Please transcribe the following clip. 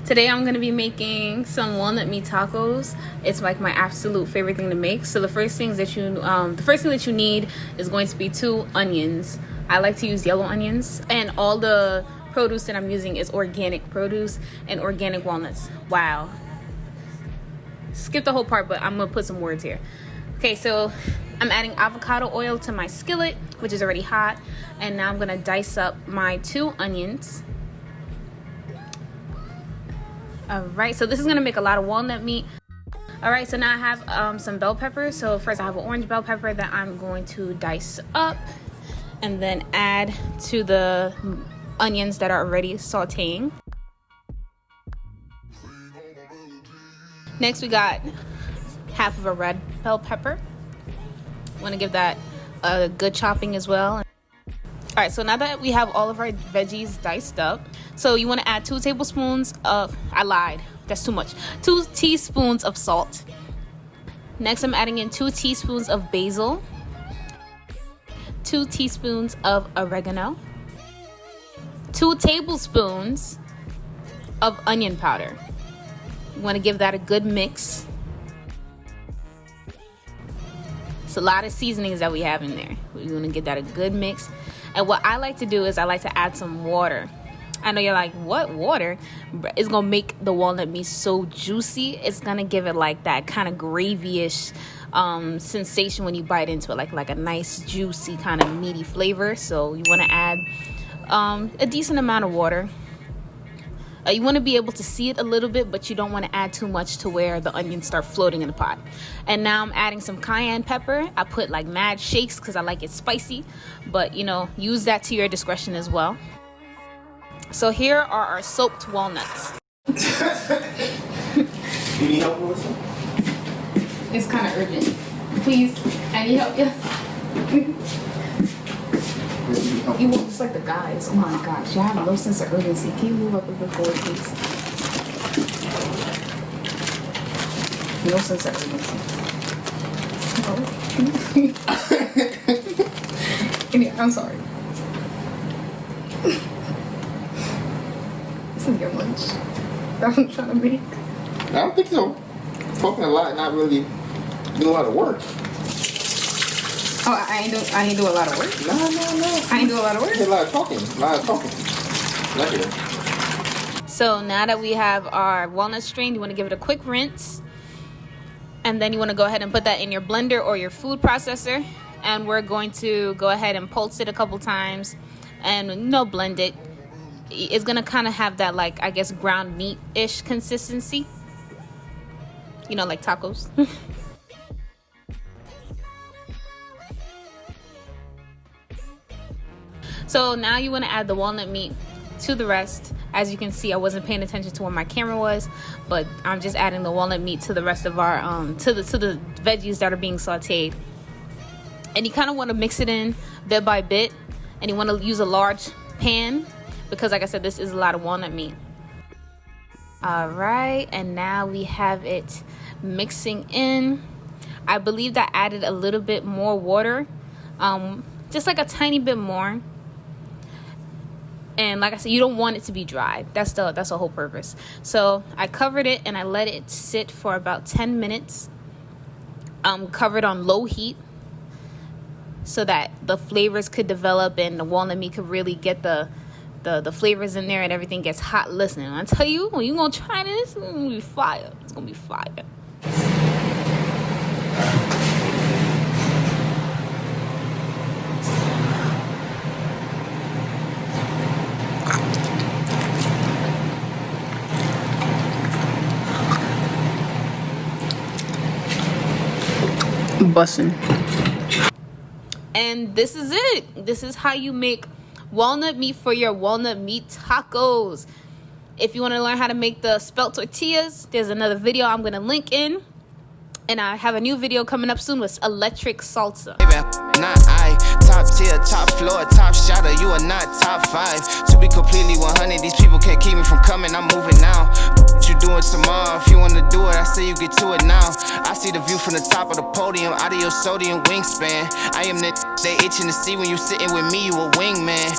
Today I'm gonna be making some walnut meat tacos. It's like my absolute favorite thing to make. So the first thing that you need is going to be 2 onions. I like to use yellow onions, and all the produce that I'm using is organic produce and organic walnuts. Wow. Skip the whole part, but I'm gonna put some words here. Okay, so I'm adding avocado oil to my skillet, which is already hot, and now I'm gonna dice up my 2 onions. All right, so this is gonna make a lot of walnut meat. All right, so now I have some bell peppers. So first I have an orange bell pepper that I'm going to dice up and then add to the onions that are already sauteing. Next we got half of a red bell pepper. Want to give that a good chopping as well. All right, so now that we have all of our veggies diced up, so you want to add 2 tablespoons of, I lied, that's too much, 2 teaspoons of salt. Next, I'm adding in 2 teaspoons of basil, 2 teaspoons of oregano, 2 tablespoons of onion powder. You want to give that a good mix. It's a lot of seasonings that we have in there. You want to give that a good mix. And what I like to do is I like to add some water. I know you're like, what, water? It's gonna make the walnut meat so juicy. It's gonna give it like that kind of gravy-ish sensation when you bite into it, like a nice juicy kind of meaty flavor. So you want to add a decent amount of water. You want to be able to see it a little bit, but you don't want to add too much to where the onions start floating in the pot. And now I'm adding some cayenne pepper. I put like mad shakes because I like it spicy, but you know, use that to your discretion as well. So here are our soaked walnuts. You need help with this? It's kind of urgent. Please, I need help. Yeah. You look just like the guys. Oh my gosh, you have no sense of urgency. Can you move up a bit forward, please? No sense of urgency. I'm sorry. This is your lunch. That's what I'm trying to make. I don't think so. Talking a lot, not really doing a lot of work. Oh, I ain't do a lot of work? No. I ain't do a lot of work? A lot of talking. Not here. So now that we have our walnut strained, you want to give it a quick rinse. And then you want to go ahead and put that in your blender or your food processor. And we're going to go ahead and pulse it a couple times and blend it. It's going to kind of have that, like, I guess, ground meat-ish consistency. You know, like tacos. So now you want to add the walnut meat to the rest. As you can see, I wasn't paying attention to where my camera was, but I'm just adding the walnut meat to the rest of our to the veggies that are being sauteed. And you kind of want to mix it in bit by bit, and you want to use a large pan because, like I said, this is a lot of walnut meat. All right, and now we have it mixing in. I believe that added a little bit more water, just like a tiny bit more. And like I said, you don't want it to be dry. That's the whole purpose. So I covered it and I let it sit for about 10 minutes. Covered on low heat so that the flavors could develop and the walnut meat could really get the flavors in there and everything gets hot. Listen, I tell you, when you're gonna try this, it's gonna be fire. It's gonna be fire. Bussin'. And this is it. This is how you make walnut meat for your walnut meat tacos. If you want to learn how to make the spelt tortillas, there's another video I'm going to link in. And I have a new video coming up soon with electric salsa. Top tier, top floor, top shotter, you are not top 5. To be completely 100, these people can't keep me from coming, I'm moving now. What you doing tomorrow? If you wanna do it, I say you get to it now. I see the view from the top of the podium, out of your sodium wingspan. I am the they itching to see when you sitting with me, you a wingman.